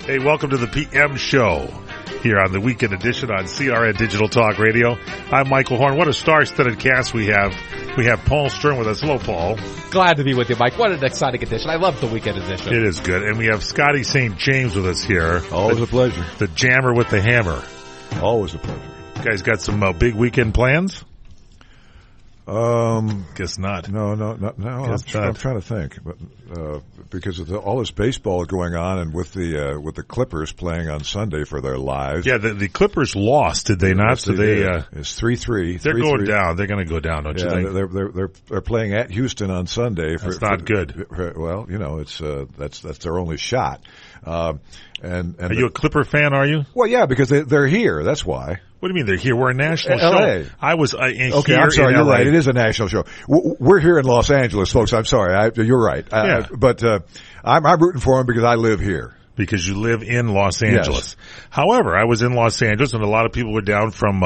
Hey, welcome to the PM show here on the weekend edition on CRN Digital Talk Radio. I'm Michael Horn. What a star-studded cast we have. We have Paul Stern with us. Hello, Paul. Glad to be with you, Mike. What an exciting edition. I love the weekend edition. It is good. And we have Scotty St. James with us here. Always a pleasure. The jammer with the hammer. Always a pleasure. You guys got some big weekend plans? Guess not. No. I'm trying to think, but because of all this baseball going on, and with the Clippers playing on Sunday for their lives. Yeah, the Clippers lost, did they not? Yes, so it's 3-3. They're going down. They're going to go down, don't you think? They're playing at Houston on Sunday. That's not good. Well, it's that's their only shot. And are you a Clipper fan? Are you? Well, yeah, because they're here. That's why. What do you mean they're here? We're a national LA. show. I was okay. I'm sorry. You're right. It is a national show. We're here in Los Angeles, folks. I'm sorry. You're right. Yeah. But I'm rooting for them because I live here. Because you live in Los Angeles. Yes. However, I was in Los Angeles, and a lot of people were down from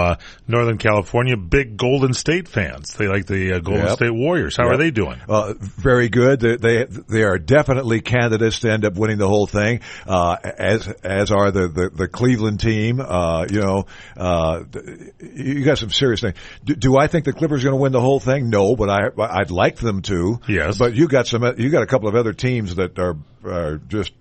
Northern California, big Golden State fans. They like the Golden State Warriors. How are they doing? Very good. They are definitely candidates to end up winning the whole thing, as are the Cleveland team. You got some serious things. Do I think the Clippers are going to win the whole thing? No, but I'd like them to. Yes. But you got a couple of other teams that are just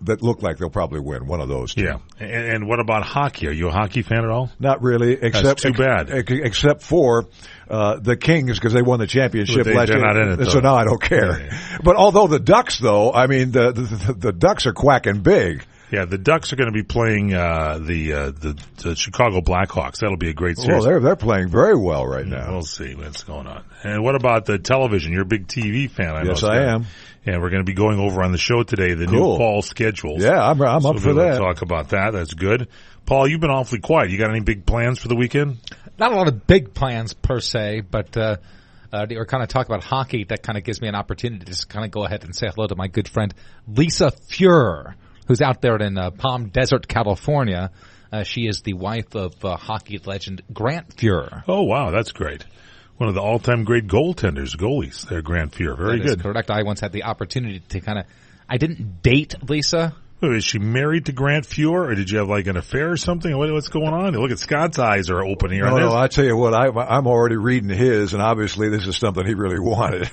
that look like they'll probably win one of those two. Yeah. And what about hockey? Are you a hockey fan at all? Not really. That's too bad. Except for the Kings, because they won the championship last year. They're not in it, so now I don't care. Yeah. But although the Ducks, though, I mean, the Ducks are quacking big. Yeah, the Ducks are going to be playing the Chicago Blackhawks. That'll be a great series. Well, they're playing very well right now. We'll see what's going on. And what about the television? You're a big TV fan, I know. Yes, I am. And we're going to be going over on the show today the new fall schedules. Yeah, I'm up for that. Talk about that. That's good. Paul, you've been awfully quiet. You got any big plans for the weekend? Not a lot of big plans per se, but we're kind of talking about hockey. That kind of gives me an opportunity to just kind of go ahead and say hello to my good friend Lisa Fuhr, who's out there in Palm Desert, California. She is the wife of hockey legend Grant Fuhr. Oh, wow, that's great. One of the all-time great goalies there, Grant Fuhr. Very good. That is correct. I once had the opportunity to I didn't date Lisa. Is she married to Grant Fuhr, or did you have like an affair or something? What's going on? Look at Scott's eyes are open here. No, I tell you what, I'm already reading his, and obviously this is something he really wanted.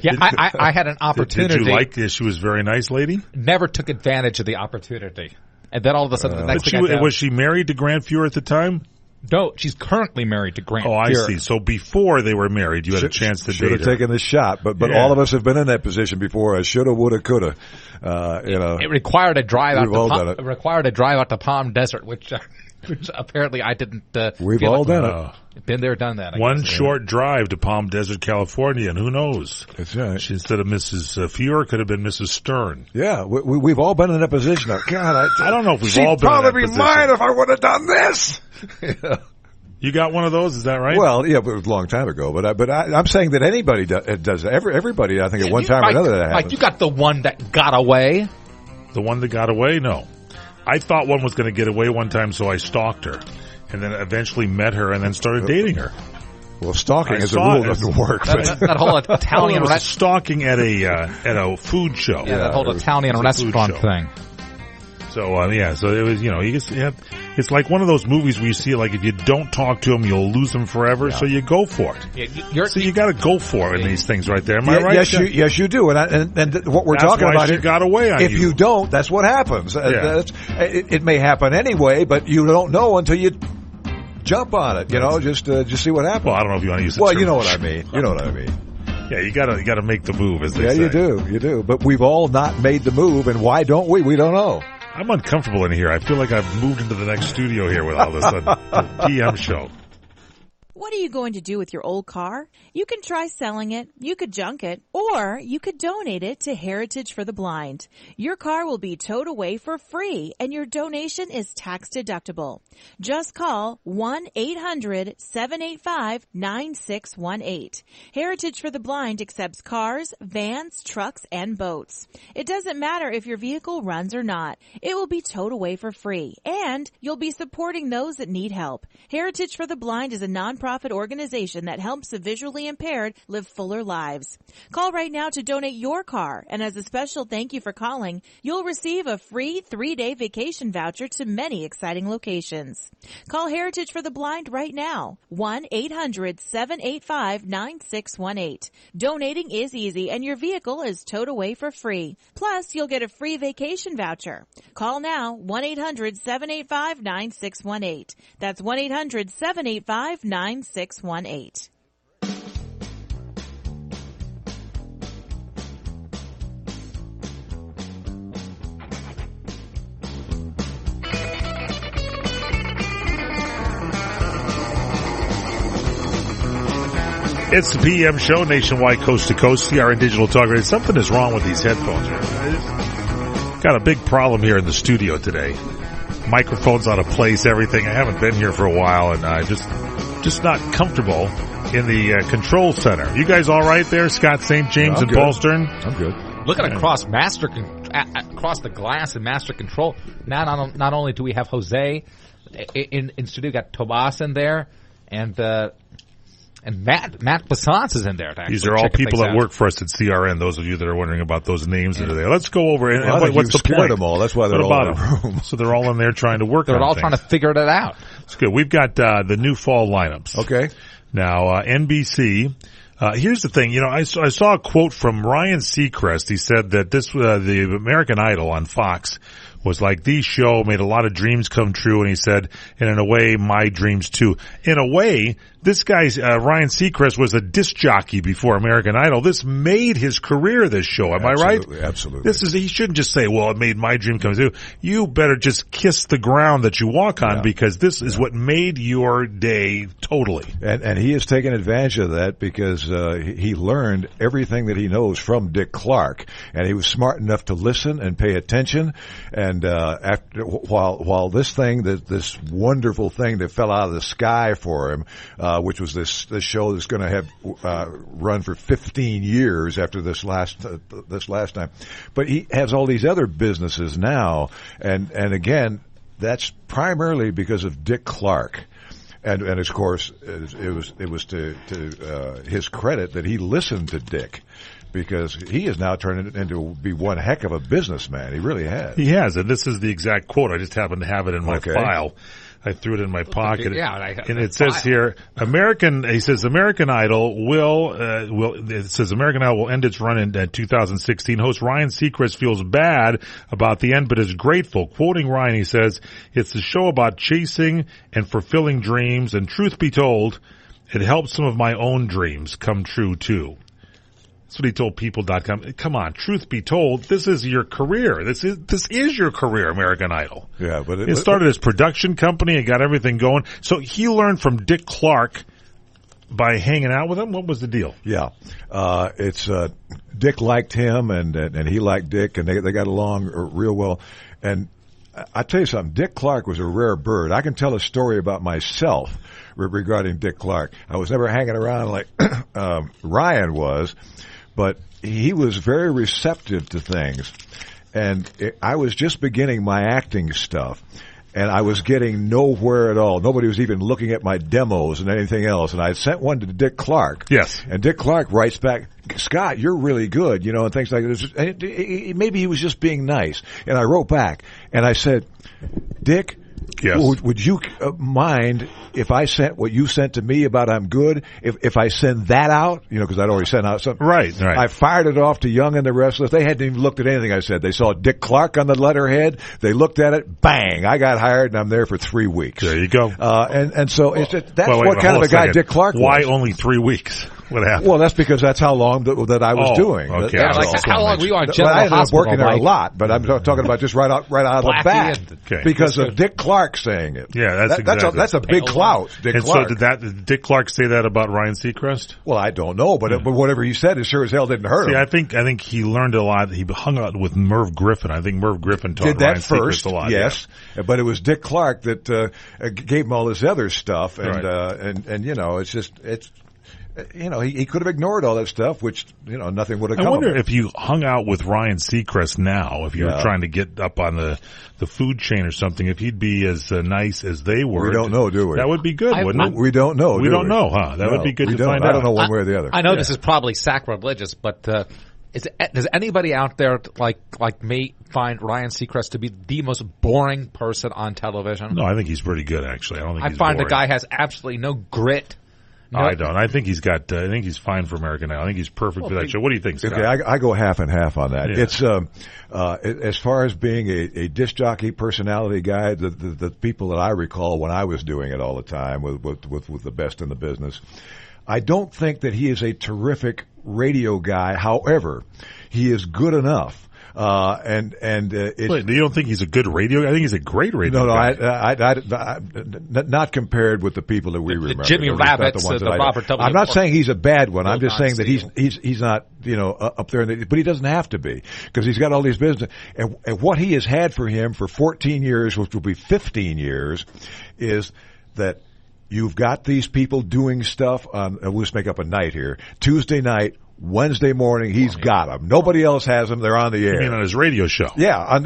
Yeah, I had an opportunity. Did you like this? She was a very nice lady? Never took advantage of the opportunity. And then all of a sudden, the next thing was she married to Grant Fuhr at the time? No, she's currently married to Grant Fuhr. Oh, I see. So before they were married, you had a chance to date her. Should have taken the shot, but all of us have been in that position before. I shoulda, woulda, coulda. It required a drive out to Palm Desert, which apparently I didn't. We've all done it. Been there, done that. One short drive to Palm Desert, California, and who knows? That's right. She, instead of Mrs. Fuhr, could have been Mrs. Stern. Yeah, we've all been in that position. God, I don't know if we've all been in that position. She'd probably be mine if I would have done this. You got one of those, is that right? Well, yeah, but it was a long time ago. But I'm saying that anybody does. Everybody, I think, at one time or another, that happens. Mike, you got the one that got away. The one that got away? No. I thought one was going to get away one time, so I stalked her. And then eventually met her and then started dating her. Well, stalking as a rule doesn't work. That whole Italian stalking at a food show. Yeah, that whole Italian restaurant thing. So so it was, it's like one of those movies where you see, like, if you don't talk to them, you'll lose them forever. Yeah. So you go for it. So you got to go for it in these things right there. Am I right? Yes, you do. And what we're talking about is, got away on if you don't, that's what happens. Yeah. It may happen anyway, but you don't know until you jump on it. Just see what happens. Well, I don't know if you want to use the term. You know what I mean. You know what I mean. Yeah, you gotta make the move, as they say. Yeah, you do. But we've all not made the move, and why don't we? We don't know. I'm uncomfortable in here. I feel like I've moved into the next studio here with all this the PM show. What are you going to do with your old car? You can try selling it, you could junk it, or you could donate it to Heritage for the Blind. Your car will be towed away for free, and your donation is tax deductible. Just call 1-800-785-9618. Heritage for the Blind accepts cars, vans, trucks, and boats. It doesn't matter if your vehicle runs or not. It will be towed away for free, and you'll be supporting those that need help. Heritage for the Blind is a nonprofit nonprofit organization that helps the visually impaired live fuller lives. Call right now to donate your car, and as a special thank you for calling, you'll receive a free 3-day vacation voucher to many exciting locations. Call Heritage for the Blind right now, 1-800-785-9618. Donating is easy, and your vehicle is towed away for free. Plus, you'll get a free vacation voucher. Call now, 1-800-785-9618. That's 1-800-785-9618. It's the PM show, nationwide, coast to coast, CRN Digital Talk Radio. Something is wrong with these headphones. Got a big problem here in the studio today. Microphones out of place, everything. I haven't been here for a while, and I'm just not comfortable in the control center. You guys all right there, Scott St. James and Paul Stern? I'm good. Looking across across the glass and master control. Not only do we have Jose in studio, got Tomas in there, and Matt Bassance is in there. These are all people that work for us at CRN. Those of you that are wondering about those names that are there. Let's go over and what's the point? Them all. That's why they're all in the room. So they're all in there trying to work. They're all trying to figure it out. It's good. We've got the new fall lineups. Okay. Now NBC. Here's the thing. I saw a quote from Ryan Seacrest. He said that the American Idol on Fox was like the show, made a lot of dreams come true, and he said, and in a way, my dreams too. In a way, this guy's Ryan Seacrest was a disc jockey before American Idol. This made his career, this show. Am I right? Absolutely. He shouldn't just say, well, it made my dream come true. You better just kiss the ground that you walk on, because this is what made your day totally. And he has taken advantage of that because he learned everything that he knows from Dick Clark, and he was smart enough to listen and pay attention. And while this wonderful thing that fell out of the sky for him, which was this show that's going to have run for 15 years after this last time, but he has all these other businesses now, and again, that's primarily because of Dick Clark. And of course, it was to his credit that he listened to Dick, because he has now turned it into be one heck of a businessman. He really has. He has, and this is the exact quote. I just happen to have it in my file. I threw it in my pocket. And it says here, American Idol will end its run in 2016. Host Ryan Seacrest feels bad about the end, but is grateful. Quoting Ryan, he says, it's a show about chasing and fulfilling dreams, and truth be told, it helped some of my own dreams come true too. That's what he told People.com. Come on, truth be told, this is your career. This is your career, American Idol. Yeah, but it started his production company and got everything going. So he learned from Dick Clark by hanging out with him. What was the deal? Yeah, it's Dick liked him, and he liked Dick, and they got along real well. And I tell you something, Dick Clark was a rare bird. I can tell a story about myself regarding Dick Clark. I was never hanging around like Ryan was. But he was very receptive to things, and I was just beginning my acting stuff, and I was getting nowhere at all. Nobody was even looking at my demos and anything else, and I sent one to Dick Clark. Yes. And Dick Clark writes back, Scott, you're really good, and things like this. And maybe he was just being nice. And I wrote back, and I said, Dick, yes. Would you mind if I sent what you sent to me about I'm good, if I send that out, because I'd already sent out something. Right. I fired it off to Young and the rest of us. They hadn't even looked at anything I said. They saw Dick Clark on the letterhead. They looked at it. Bang. I got hired, and I'm there for 3 weeks. There you go. And so that's what kind of a guy Dick Clark was. Why only 3 weeks? What happened? Well, that's because that's how long that I was doing. Okay. How long were you on General I ended up Hospital? working there a lot, but I'm talking about just right out of the bat. Okay. Because of Dick Clark saying it. Yeah, that's a big clout, Dick Clark. So did Dick Clark say that about Ryan Seacrest? Well, I don't know, but whatever he said, it sure as hell didn't hurt him. I think he learned a lot. He hung out with Merv Griffin. I think Merv Griffin taught Ryan Seacrest a lot. Yes, yeah. But it was Dick Clark that gave him all this other stuff, and right. it's just he could have ignored all that stuff, which, nothing would have come. I wonder if you hung out with Ryan Seacrest now, if you were trying to get up on the food chain or something, if he'd be as nice as they were. We don't know, do we? That would be good, wouldn't it? We don't know. We don't know, huh? That would be good to find out. I don't know one way or the other. I know this is probably sacrilegious, but does anybody out there like me find Ryan Seacrest to be the most boring person on television? No, I think he's pretty good, actually. I don't think he's find boring. the guy has absolutely no grit. No, I don't. I think he's got. I think he's fine for American Idol. I think he's perfect for that show. What do you think, Scott? Okay, I go half and half on that. Yeah. It's as far as being a disc jockey personality guy, the people that I recall when I was doing it all the time with the best in the business. I don't think that he is a terrific radio guy. However, he is good enough. Wait, you don't think he's a good radio guy? I think he's a great radio guy. No, not compared with the people that we remember. Jimmy Rabbits, the Robert W. I'm not saying he's a bad one. I'm just saying that Steele. he's not, up there, but he doesn't have to be, because he's got all these business. And what he has had for him for 14 years, which will be 15 years, is that you've got these people doing stuff on, we'll just make up a night here, Tuesday night, Wednesday morning, he's got them. Nobody else has them. They're on the air. You mean on his radio show? Yeah,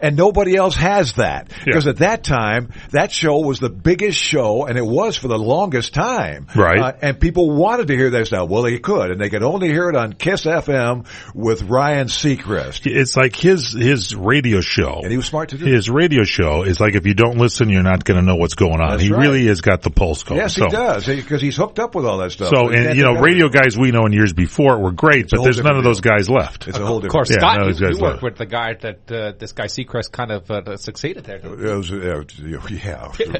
and nobody else has that, because at that time that show was the biggest show, and it was for the longest time. Right. And people wanted to hear that stuff. Well, they could, and they could only hear it on Kiss FM with Ryan Seacrest. It's like his radio show, and he was smart to do. His radio show is like, if you don't listen, you're not going to know what's going on. That's he right. really has got the pulse going. Yes, he does, because he's hooked up with all that stuff. So, and radio guys we know in years before were great, but there's none of those guys left. It's a whole different. Of course, Yeah, Scott, none of those guys you worked left. with the guy that this guy Seacrest kind of succeeded there.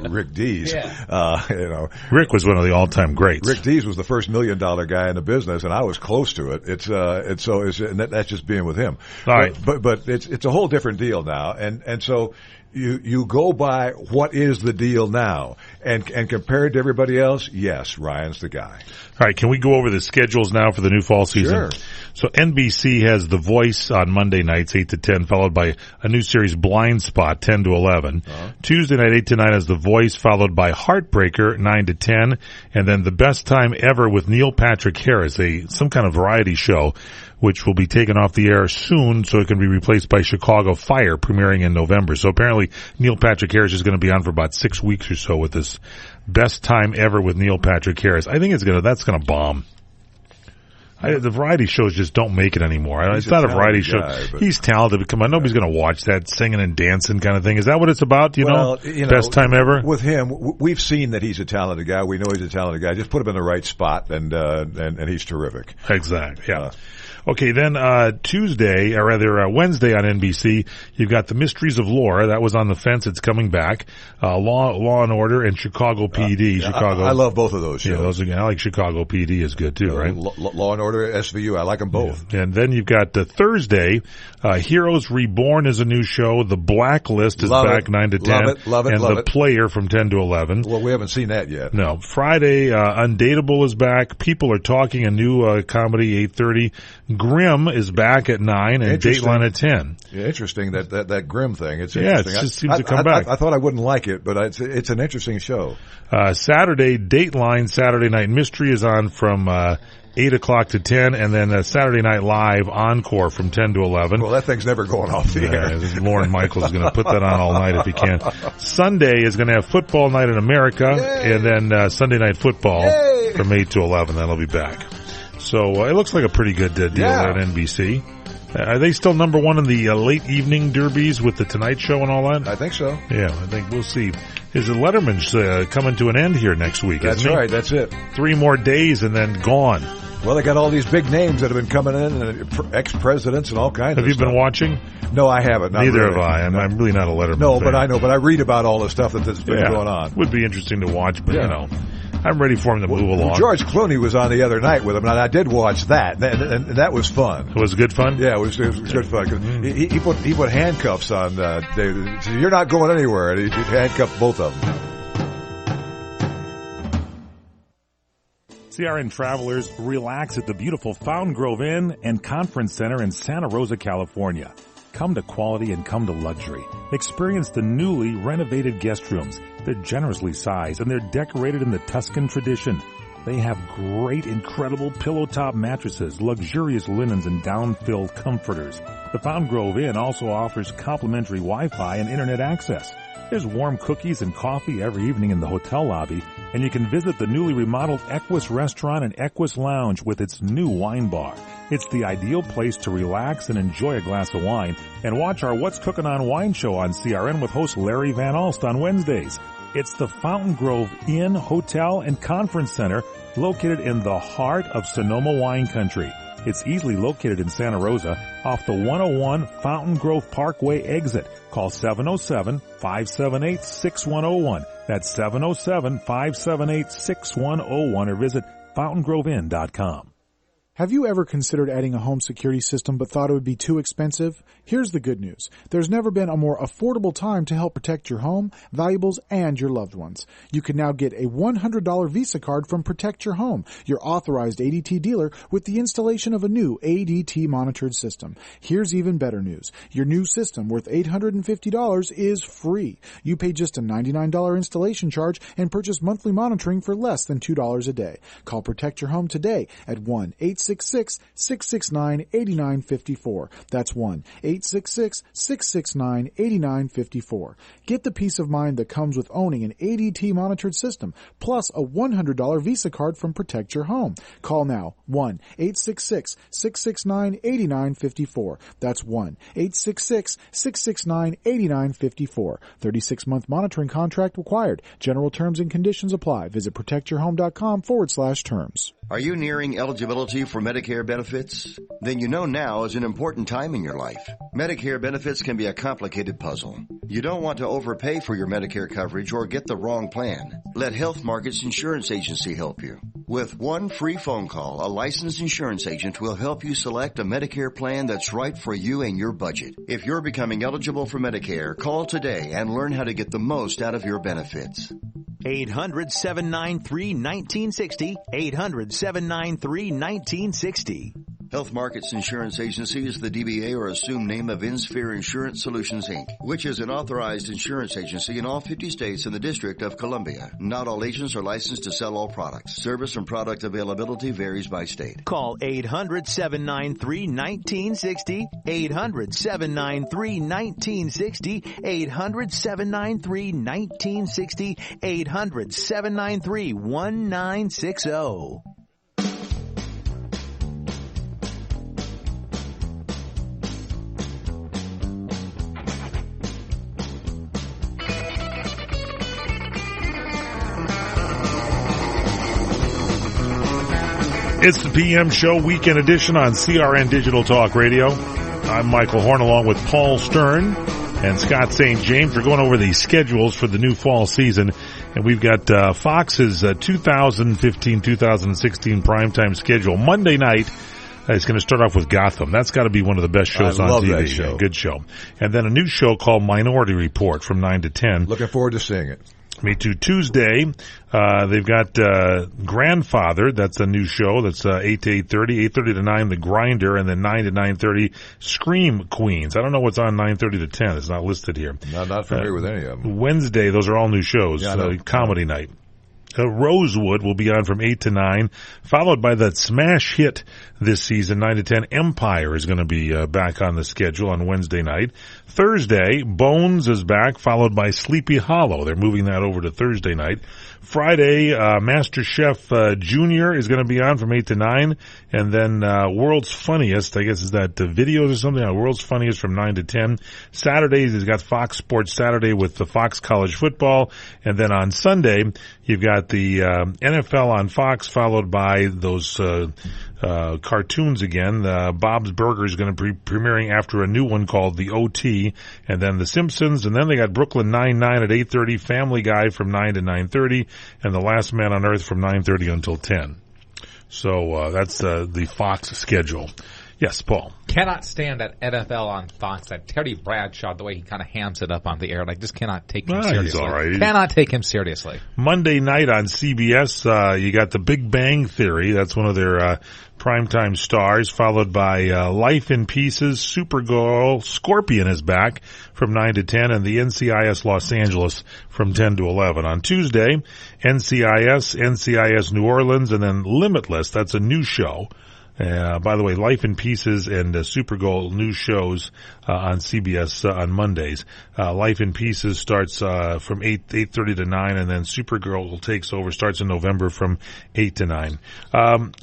Rick Dees. Yeah. Rick was one of the all-time greats. Rick Dees was the first $1 million guy in the business, and I was close to it. That's just being with him. All right. But it's a whole different deal now, and so you go by what is the deal now, and compared to everybody else, yes, Ryan's the guy. All right, can we go over the schedules now for the new fall season? Sure. So NBC has The Voice on Monday nights, 8 to 10, followed by a new series, Blind Spot, 10 to 11. Uh-huh. Tuesday night, 8 to 9 is The Voice, followed by Heartbreaker, 9 to 10. And then The Best Time Ever with Neil Patrick Harris, some kind of variety show, which will be taken off the air soon so it can be replaced by Chicago Fire, premiering in November. So apparently Neil Patrick Harris is going to be on for about 6 weeks or so with this Best Time Ever with Neil Patrick Harris. I think that's going to bomb. The variety shows just don't make it anymore. It's not a variety show. He's talented. Come on, nobody's going to watch that singing and dancing kind of thing. Is that what it's about? Best Time Ever? With him, we've seen that he's a talented guy. We know he's a talented guy. Just put him in the right spot, and he's terrific. Exactly. Yeah. Okay, then Wednesday on NBC, you've got The Mysteries of Laura. That was on the fence. It's coming back. Law and Order and Chicago PD. Chicago. I love both of those shows. Yeah, I like Chicago PD is good too, right? Law and Order, SVU. I like them both. Yeah. And then you've got Thursday. Heroes Reborn is a new show. The Blacklist is back 9 to 10. Love it. And The Player from 10 to 11. Well, we haven't seen that yet. No. Friday, Undateable is back. People Are Talking, a new comedy, 8:30. Grimm is back at 9 and Dateline at 10. Yeah, interesting that Grimm thing. It's interesting. It just seems to come back. I thought I wouldn't like it, but it's an interesting show. Saturday, Dateline, Saturday Night Mystery is on from 8 o'clock to 10, and then Saturday Night Live Encore from 10 to 11. Well, that thing's never going off the air. Lauren Michaels is going to put that on all night if he can. Sunday is going to have Football Night in America, Yay! And then Sunday Night Football Yay! From 8 to 11. That'll be back. So it looks like a pretty good deal at NBC. Are they still number one in the late evening derbies with the Tonight Show and all that? I think so. Yeah, I think we'll see. Is the Letterman's coming to an end here next week? That's right. That's it. 3 more days and then gone. Well, they got all these big names that have been coming in, and ex-presidents and all kinds of stuff. Have you been watching? No, I haven't. Neither have I. I'm really not a Letterman No, fan. but I know. But I read about all the stuff that's been going on. Would be interesting to watch, but I'm ready for him to move along. George Clooney was on the other night with him, and I did watch that, and that was fun. It was good fun? Yeah, it was good fun. 'Cause he put handcuffs on David. So you're not going anywhere, and he handcuffed both of them. CRN travelers, relax at the beautiful Fountain Grove Inn and Conference Center in Santa Rosa, California. Come to quality and come to luxury. Experience the newly renovated guest rooms. They're generously sized and they're decorated in the Tuscan tradition. They have great, incredible pillow-top mattresses, luxurious linens, and down-filled comforters. The Fountain Grove Inn also offers complimentary Wi-Fi and internet access. There's warm cookies and coffee every evening in the hotel lobby, and you can visit the newly remodeled Equus Restaurant and Equus Lounge with its new wine bar. It's the ideal place to relax and enjoy a glass of wine and watch our What's Cooking on Wine show on CRN with host Larry Van Alst on Wednesdays. It's the Fountain Grove Inn, Hotel, and Conference Center located in the heart of Sonoma wine country. It's easily located in Santa Rosa off the 101 Fountain Grove Parkway exit. Call 707-578-6101. That's 707-578-6101 or visit fountaingrovinn.com. Have you ever considered adding a home security system but thought it would be too expensive? Here's the good news. There's never been a more affordable time to help protect your home, valuables, and your loved ones. You can now get a $100 Visa card from Protect Your Home, your authorized ADT dealer, with the installation of a new ADT monitored system. Here's even better news. Your new system, worth $850, is free. You pay just a $99 installation charge and purchase monthly monitoring for less than $2 a day. Call Protect Your Home today at 1-866-669-8954. That's 1-866-669-8954. Get the peace of mind that comes with owning an ADT monitored system, plus a $100 Visa card from Protect Your Home. Call now, 1-866-669-8954. That's 1-866-669-8954. 36-month monitoring contract required. General terms and conditions apply. Visit protectyourhome.com/terms. Are you nearing eligibility for Medicare benefits? Then you know now is an important time in your life. Medicare benefits can be a complicated puzzle. You don't want to overpay for your Medicare coverage or get the wrong plan. Let Health Markets Insurance Agency help you. With one free phone call, a licensed insurance agent will help you select a Medicare plan that's right for you and your budget. If you're becoming eligible for Medicare, call today and learn how to get the most out of your benefits. 800-793-1960. 800-793-1960. Health Markets Insurance Agency is the DBA or assumed name of InSphere Insurance Solutions, Inc., which is an authorized insurance agency in all 50 states and the District of Columbia. Not all agents are licensed to sell all products. Service and product availability varies by state. Call 800-793-1960. 800-793-1960. 800-793-1960. 800-793-1960. It's the PM Show Weekend Edition on CRN Digital Talk Radio. I'm Michael Horn along with Paul Stern and Scott St. James. We're going over the schedules for the new fall season, and we've got Fox's 2015-2016 primetime schedule. Monday night is going to start off with Gotham. That's got to be one of the best shows on TV. That show. Good show. And then a new show called Minority Report from 9 to 10. Looking forward to seeing it. Me too. Tuesday, they've got Grandfather. That's a new show. That's 8 to 8:30, 8:30 to 9, The Grinder, and then 9 to 9:30, Scream Queens. I don't know what's on 9:30 to 10. It's not listed here. Not familiar with any of them. Wednesday, those are all new shows. Yeah, comedy night. Rosewood will be on from 8 to 9, followed by the smash hit this season, 9 to 10. Empire is going to be back on the schedule on Wednesday night. Thursday, Bones is back, followed by Sleepy Hollow. They're moving that over to Thursday night. Friday, Master Chef Junior is going to be on from 8 to 9. And then World's Funniest, I guess is that videos or something? World's Funniest from 9 to 10. Saturdays, he's got Fox Sports Saturday with the Fox College Football. And then on Sunday, you've got the NFL on Fox, followed by those cartoons again. Bob's Burger is going to be premiering after a new one called The OT, and then The Simpsons, and then they got Brooklyn Nine-Nine at 8:30, Family Guy from 9 to 9:30, and The Last Man on Earth from 9:30 until 10. So that's the Fox schedule. Yes, Paul. Cannot stand that NFL on Fox, that Terry Bradshaw, the way he kind of hams it up on the air. Like, just cannot take him seriously. He's all right. Cannot take him seriously. Monday night on CBS, you got The Big Bang Theory. That's one of their primetime stars, followed by Life in Pieces, Supergirl, Scorpion is back from 9 to 10, and the NCIS Los Angeles from 10 to 11. On Tuesday, NCIS New Orleans, and then Limitless. That's a new show. By the way, Life in Pieces and Supergirl new shows on CBS on Mondays. Life in Pieces starts from 8:30 to 9, and then Supergirl takes over, starts in November from 8 to 9.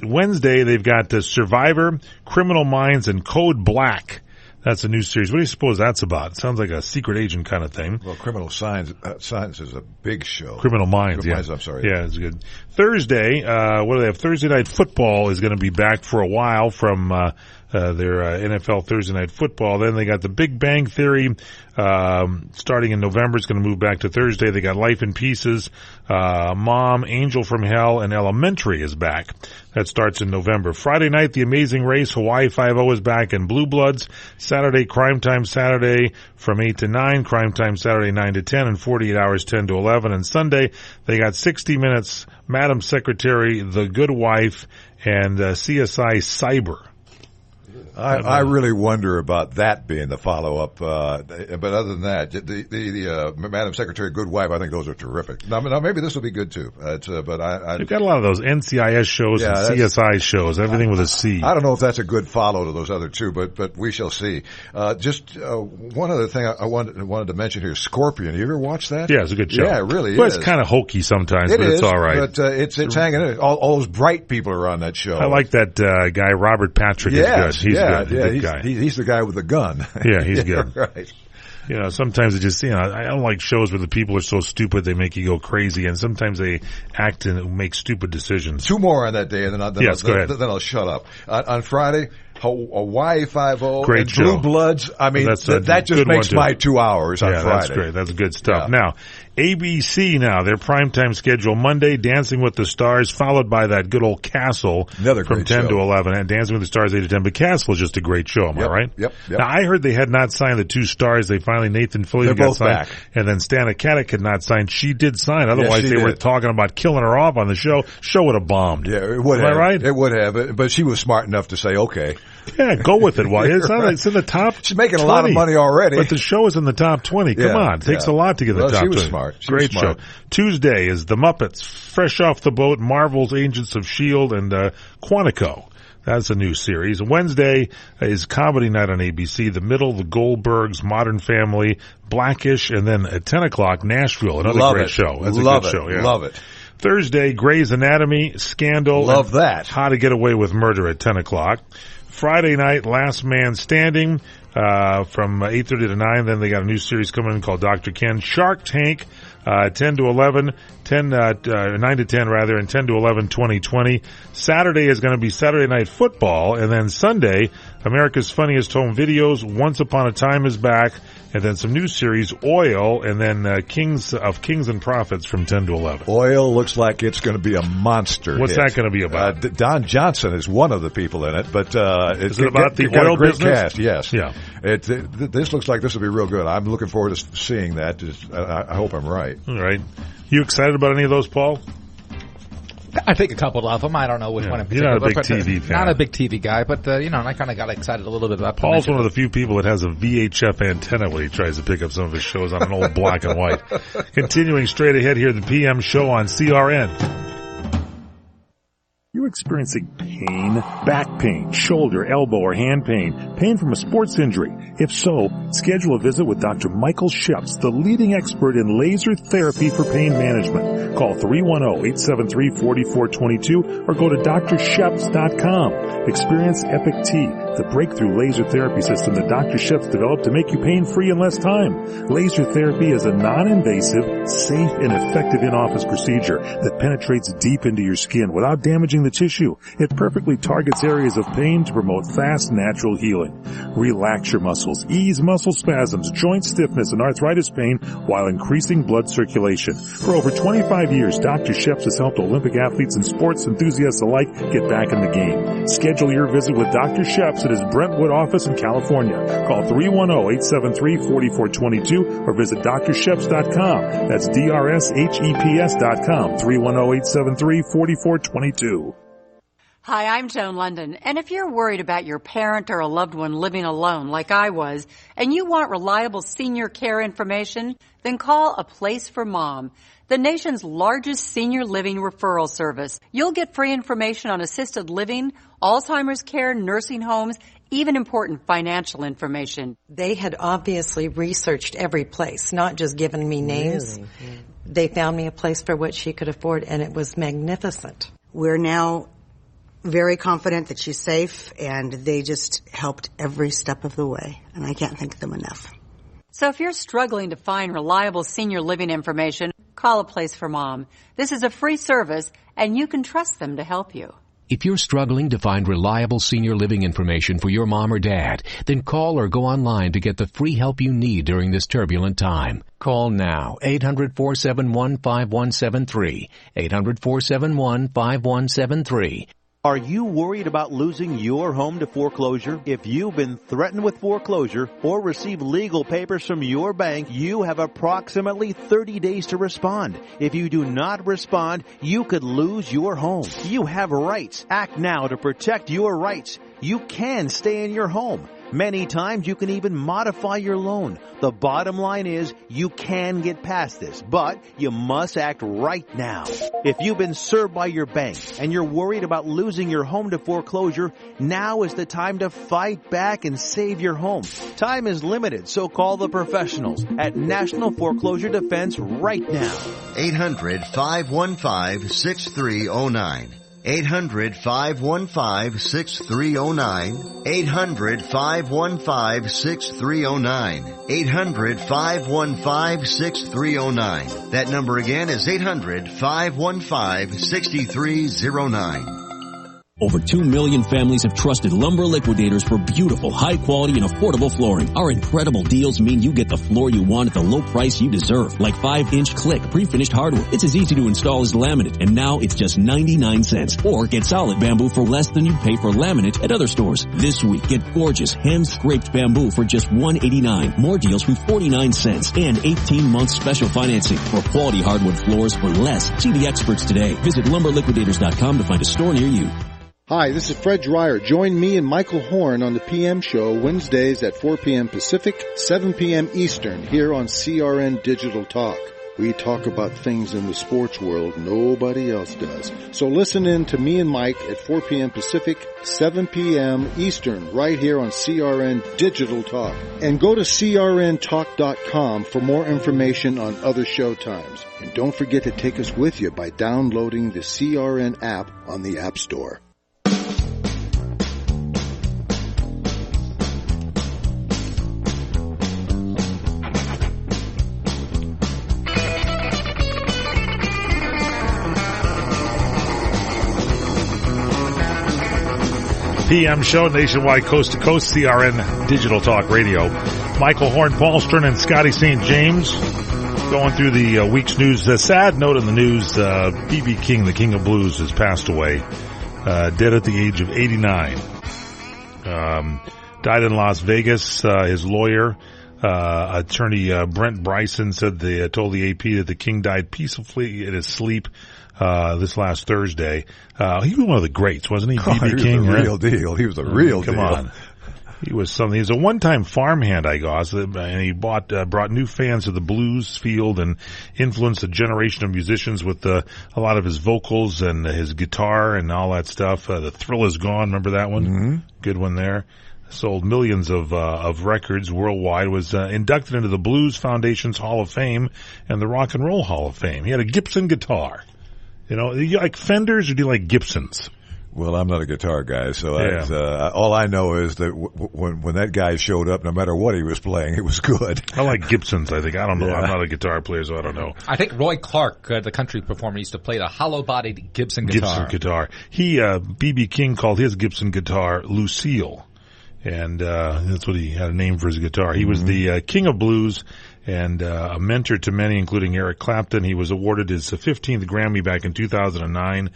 Wednesday, they've got Survivor, Criminal Minds, and Code Black. That's a new series. What do you suppose that's about? It sounds like a secret agent kind of thing. Well, Criminal Science is a big show. Criminal Minds, yeah. I'm sorry. Yeah, it's good. Thursday, what do they have? Thursday Night Football is going to be back for a while from their NFL Thursday Night Football. Then they got The Big Bang Theory starting in November. It's going to move back to Thursday. They got Life in Pieces, Mom, Angel from Hell, and Elementary is back. That starts in November. Friday night, The Amazing Race, Hawaii Five-0 is back, and Blue Bloods. Saturday, Crime Time Saturday from 8 to 9, Crime Time Saturday 9 to 10, and 48 Hours 10 to 11. And Sunday, they got 60 Minutes, Madam Secretary, The Good Wife, and CSI Cyber. I really wonder about that being the follow-up. But other than that, the Madam Secretary, Good Wife, I think those are terrific. Now maybe this will be good too. But They've got a lot of those NCIS shows and CSI shows, everything with a C. I don't know if that's a good follow to those other two, but we shall see. Just one other thing I wanted to mention here: Scorpion. You ever watch that? Yeah, it's a good show. Yeah, it really is. It's kind of hokey sometimes, but it's all right. But it's hanging in. All those bright people are on that show. I like that guy, Robert Patrick. Is good. He's good. Yeah, he's the guy with the gun. Yeah, he's good. Right. You know, sometimes it just, I don't like shows where the people are so stupid they make you go crazy, and sometimes they act and make stupid decisions. Two more on that day, and then I'll shut up. On Friday, Hawaii Five-0 Great and show. Blue Bloods. I mean, that just makes my 2 hours on Friday. That's great. That's good stuff. Yeah. Now, ABC their primetime schedule Monday, Dancing with the Stars, followed by that good old Castle from 10 to 11, and Dancing with the Stars 8 to 10. But Castle is just a great show, am I right? Yep. Now, I heard they had not signed the two stars. They finally, Nathan Fillion got signed. Back. And then Stana Katic had not signed. She did sign. Otherwise, they were talking about killing her off on the show. Show would have bombed. Yeah, it would have. Am I right? It would have. But she was smart enough to say, okay. Yeah, go with it. Well, it's not like it's in the top. She's making 20, a lot of money already. But the show is in the top 20. Come on. It takes a lot to get the top 20. She was smart. Great show. Tuesday is The Muppets, Fresh Off the Boat, Marvel's Agents of S.H.I.E.L.D., and Quantico. That's a new series. Wednesday is Comedy Night on ABC, The Middle, The Goldbergs, Modern Family, Blackish, and then at 10 o'clock, Nashville, another great show. That's a good show. Yeah. Love it. Thursday, Grey's Anatomy, Scandal. Love that. How to Get Away with Murder at 10 o'clock. Friday night, Last Man Standing from 8:30 to 9. Then they got a new series coming in called Dr. Ken. Shark Tank, 10 to 11, 9 to 10 rather, and 10 to 11, 2020. Saturday is going to be Saturday Night Football, and then Sunday, America's Funniest Home Videos, Once Upon a Time is back, and then some new series, Oil, and then Kings and Prophets from 10 to 11. Oil looks like it's going to be a monster. What's that going to be about? Don Johnson is one of the people in it, but is it about the oil business? Cast, yes. Yeah. This looks like this will be real good. I'm looking forward to seeing that. I hope I'm right. All right. You excited about any of those, Paul? I think a couple of them. I don't know which one in particular. You're not a big TV fan. Not a big TV guy, but, I kind of got excited a little bit about Paul's one of the few people that has a VHF antenna when he tries to pick up some of his shows on an old black and white. Continuing straight ahead here, the PM show on CRN. You experiencing pain, back pain, shoulder, elbow, or hand pain, pain from a sports injury? If so, schedule a visit with Dr. Michael Sheps, the leading expert in laser therapy for pain management. Call 310-873-4422 or go to drsheps.com. Experience Epic T, the breakthrough laser therapy system that Dr. Sheps developed to make you pain-free in less time. Laser therapy is a non-invasive, safe, and effective in-office procedure that penetrates deep into your skin without damaging the tissue. It perfectly targets areas of pain to promote fast, natural healing. Relax your muscles, ease muscle spasms, joint stiffness, and arthritis pain while increasing blood circulation. For over 25 years, Dr. Sheps has helped Olympic athletes and sports enthusiasts alike get back in the game. Schedule your visit with Dr. Sheps at his Brentwood office in California. Call 310-873-4422 or visit drsheps.com. That's DRSHEPS.com. 310-873-4422. Hi, I'm Joan London, and if you're worried about your parent or a loved one living alone like I was, and you want reliable senior care information, then call A Place for Mom, the nation's largest senior living referral service. You'll get free information on assisted living, Alzheimer's care, nursing homes, even important financial information. They had obviously researched every place, not just given me names. Really? They found me a place for what she could afford, and it was magnificent. We're now very confident that she's safe, and they just helped every step of the way, and I can't thank them enough. So if you're struggling to find reliable senior living information, call A Place for Mom. This is a free service, and you can trust them to help you. If you're struggling to find reliable senior living information for your mom or dad, then call or go online to get the free help you need during this turbulent time. Call now, 800-471-5173, 800-471-5173. Are you worried about losing your home to foreclosure? If you've been threatened with foreclosure or received legal papers from your bank, you have approximately 30 days to respond. If you do not respond, you could lose your home. You have rights. Act now to protect your rights. You can stay in your home. Many times you can even modify your loan. The bottom line is you can get past this, but you must act right now. If you've been served by your bank and you're worried about losing your home to foreclosure, now is the time to fight back and save your home. Time is limited, so call the professionals at National Foreclosure Defense right now. 800-515-6309. 800-515-6309. 800-515-6309. 800-515-6309. That number again is 800-515-6309. Over 2 million families have trusted Lumber Liquidators for beautiful, high-quality, and affordable flooring. Our incredible deals mean you get the floor you want at the low price you deserve, like 5-inch click pre-finished hardwood. It's as easy to install as laminate, and now it's just 99 cents. Or get solid bamboo for less than you pay for laminate at other stores. This week, get gorgeous, hand-scraped bamboo for just $1.89. More deals from 49 cents and 18-month special financing for quality hardwood floors for less. See the experts today. Visit LumberLiquidators.com to find a store near you. Hi, this is Fred Dreyer. Join me and Michael Horn on the PM Show Wednesdays at 4 p.m. Pacific, 7 p.m. Eastern here on CRN Digital Talk. We talk about things in the sports world nobody else does. So listen in to me and Mike at 4 p.m. Pacific, 7 p.m. Eastern right here on CRN Digital Talk. And go to crntalk.com for more information on other show times. And don't forget to take us with you by downloading the CRN app on the App Store. PM show, nationwide, coast to coast, CRN Digital Talk Radio. Michael Horn, Paul Stern, and Scotty St. James going through the week's news. A sad note in the news, B.B. King, the King of Blues, has passed away, dead at the age of 89. Died in Las Vegas. His lawyer, attorney Brent Bryson, said told the AP that the King died peacefully in his sleep this last Thursday. He was one of the greats, wasn't he? B.B. King, was a real deal. He was a real deal. Come on. He was something. He was a one-time farmhand, I guess, and he brought new fans to the blues field and influenced a generation of musicians with a lot of his vocals and his guitar and all that stuff. The Thrill Is Gone, remember that one? Mm-hmm. Good one there. Sold millions of records worldwide. Was inducted into the Blues Foundation's Hall of Fame and the Rock and Roll Hall of Fame. He had a Gibson guitar. You know, do you like Fenders or do you like Gibsons? Well, I'm not a guitar guy, so Yeah. all I know is that when that guy showed up, no matter what he was playing, it was good. I like Gibsons, I think. I don't know. Yeah. I'm not a guitar player, so I don't know. I think Roy Clark, the country performer, used to play the hollow-bodied Gibson guitar. Gibson guitar. B.B. King called his Gibson guitar Lucille, and that's what he had a name for his guitar. He was the king of blues and a mentor to many, including Eric Clapton. He was awarded his 15th Grammy back in 2009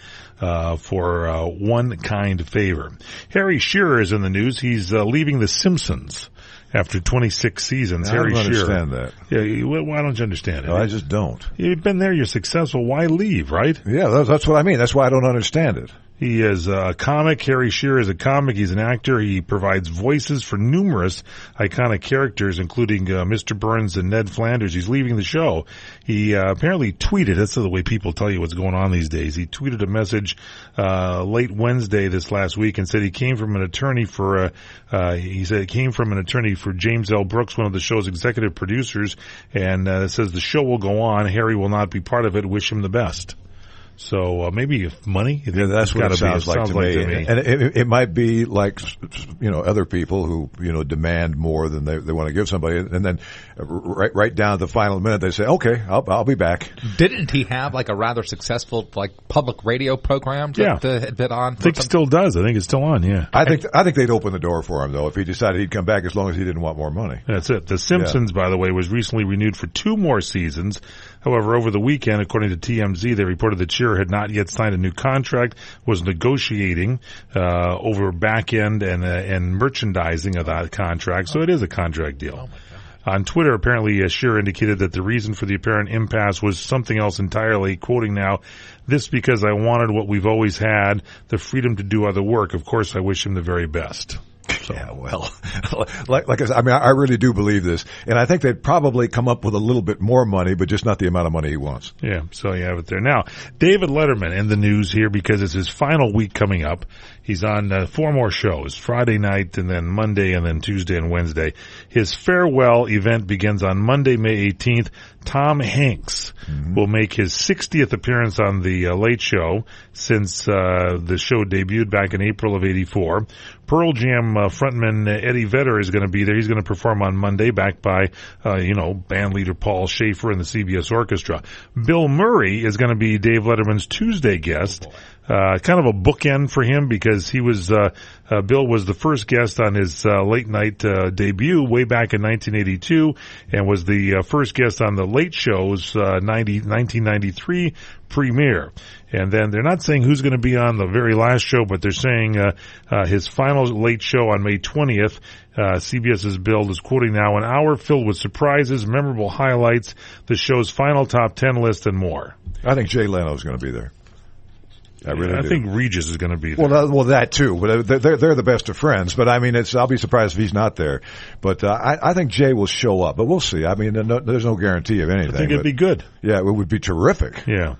for One Kind Favor. Harry Shearer is in the news. He's leaving The Simpsons after 26 seasons. I don't Harry Shearer. understand that. Yeah, why don't you understand it? No, I just don't. You've been there. You're successful. Why leave, right? Yeah, that's what I mean. That's why I don't understand it. He is a comic. Harry Shearer is a comic. He's an actor. He provides voices for numerous iconic characters, including Mr. Burns and Ned Flanders. He's leaving the show. He apparently tweeted. That's the way people tell you what's going on these days. He tweeted a message late Wednesday this last week and said he came from an attorney for James L. Brooks, one of the show's executive producers, and it says the show will go on. Harry will not be part of it. Wish him the best. So maybe money. Yeah, that's what it sounds like to me. And it might be like, other people who, demand more than they want to give somebody, and then right down to the final minute they say, "Okay, I'll be back." Didn't he have like a rather successful public radio program that had been on? I think it still does. I think it's still on. Yeah. I think they'd open the door for him though if he decided he'd come back, as long as he didn't want more money. That's it. The Simpsons, by the way, was recently renewed for 2 more seasons. However, over the weekend, according to TMZ, they reported that Shearer had not yet signed a new contract, was negotiating over back end and merchandising of that contract. So it is a contract deal. On Twitter, apparently, Shearer indicated that the reason for the apparent impasse was something else entirely, quoting now, "This because I wanted what we've always had, the freedom to do other work. Of course, I wish him the very best." So. Yeah, well, like I said, I mean, I really do believe this, and I think they'd probably come up with a little bit more money, but just not the amount of money he wants. Yeah, so you have it there. Now, David Letterman in the news here because it's his final week coming up. He's on 4 more shows, Friday night and then Monday and then Tuesday and Wednesday. His farewell event begins on Monday, May 18th. Tom Hanks will make his 60th appearance on The Late Show since the show debuted back in April of '84. Pearl Jam frontman Eddie Vedder is going to be there. He's going to perform on Monday, backed by, band leader Paul Schaefer and the CBS Orchestra. Bill Murray is going to be Dave Letterman's Tuesday guest. Kind of a bookend for him because he was, Bill was the first guest on his late night debut way back in 1982 and was the first guest on The Late Show's 1993 premiere. And then they're not saying who's going to be on the very last show, but they're saying his final Late Show on May 20th. CBS's Bill is quoting now, "An hour filled with surprises, memorable highlights, the show's final top 10 list, and more." I think Jay Leno's going to be there. I think Regis is going to be there. Well, that too. But they're the best of friends. But I mean, I'll be surprised if he's not there. But I think Jay will show up. But we'll see. I mean, there's no guarantee of anything. I think it'd be good. Yeah, it would be terrific. Yeah.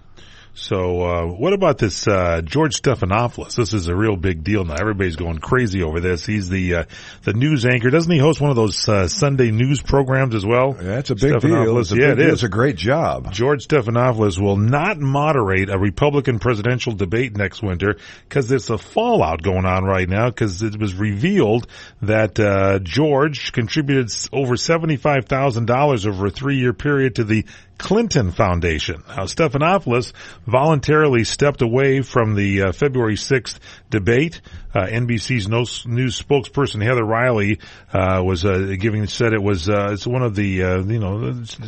So, what about this, George Stephanopoulos? This is a real big deal now. Everybody's going crazy over this. He's the news anchor. Doesn't he host one of those, Sunday news programs as well? Yeah, it's a big deal. It is. It's a great job. George Stephanopoulos will not moderate a Republican presidential debate next winter because there's a fallout going on right now because it was revealed that, George contributed over $75,000 over a 3-year period to the Clinton Foundation. Now, Stephanopoulos voluntarily stepped away from the February 6th debate. NBC's news spokesperson Heather Riley said it was it's one of the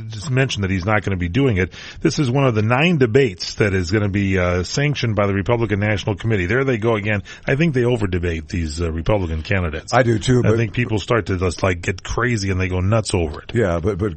just mentioned that he's not going to be doing it. This is one of the 9 debates that is going to be sanctioned by the Republican National Committee. There they go again. I think they over debate these Republican candidates. I do too. I think people start to just get crazy and they go nuts over it. Yeah, but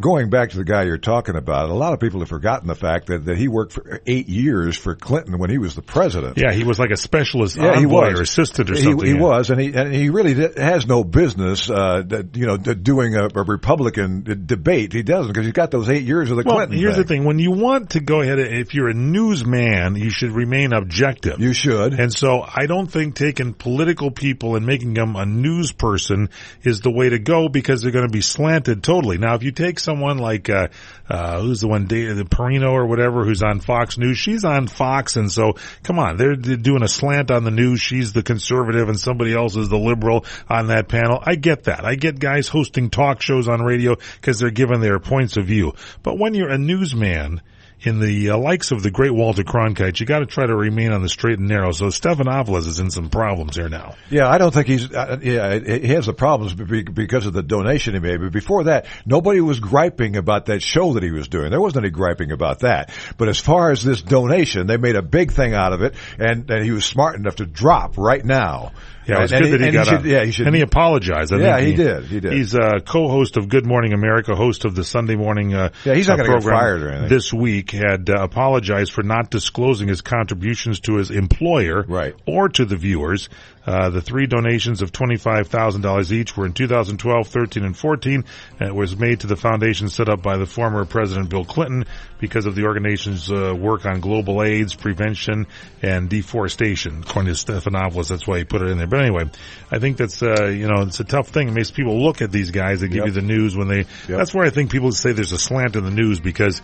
going back to the guy you're talking about, a lot of people have forgotten the fact that he worked for 8 years for Clinton when he was the president. Yeah, he was like a specialist envoy or assistant or something. He was, and he really has no business, doing a Republican debate. He doesn't because he's got those 8 years of the Clinton. Here's the thing: when you want to go ahead, if you're a newsman, you should remain objective. You should. And so, I don't think taking political people and making them a news person is the way to go because they're going to be slanted totally. Now, if you take someone like who's the one, the Perino or whatever, who's on Fox Fox News. She's on Fox, and so, come on, they're doing a slant on the news. She's the conservative and somebody else is the liberal on that panel. I get that. I get guys hosting talk shows on radio because they're given their points of view. But when you're a newsman, in the likes of the great Walter Cronkite, you got to try to remain on the straight and narrow. So Stephanopoulos is in some problems here now. Yeah, I don't think he's. He has the problems because of the donation he made. But before that, nobody was griping about that show that he was doing. There wasn't any griping about that. But as far as this donation, they made a big thing out of it, and he was smart enough to drop right now. Yeah, it was good that he got on. Yeah, and he apologized. I think he did. He did. He's a co-host of Good Morning America, host of the Sunday morning he's not going to get fired or anything. This week had apologized for not disclosing his contributions to his employer or to the viewers. The three donations of $25,000 each were in 2012, 13, and 14, and it was made to the foundation set up by the former President Bill Clinton because of the organization's work on global AIDS, prevention, and deforestation. According to Stephanopoulos, that's why he put it in there. But anyway, I think that's, it's a tough thing. It makes people look at these guys that give you the news when they, that's where I think people say there's a slant in the news because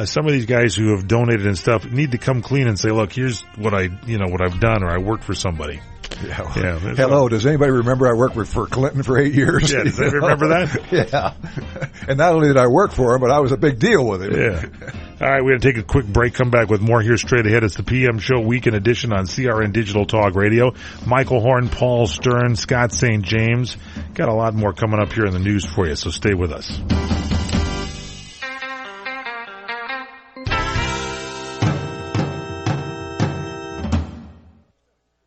some of these guys who have donated and stuff need to come clean and say, look, here's what what I've done, or I worked for somebody. Yeah. Hello, does anybody remember I worked for Clinton for 8 years? Yeah, does anybody remember that? Yeah. And not only did I work for him, but I was a big deal with him. Yeah. All right, we're going to take a quick break, come back with more here straight ahead. It's the PM Show Weekend Edition on CRN Digital Talk Radio. Michael Horn, Paul Stern, Scott St. James. Got a lot more coming up here in the news for you, so stay with us.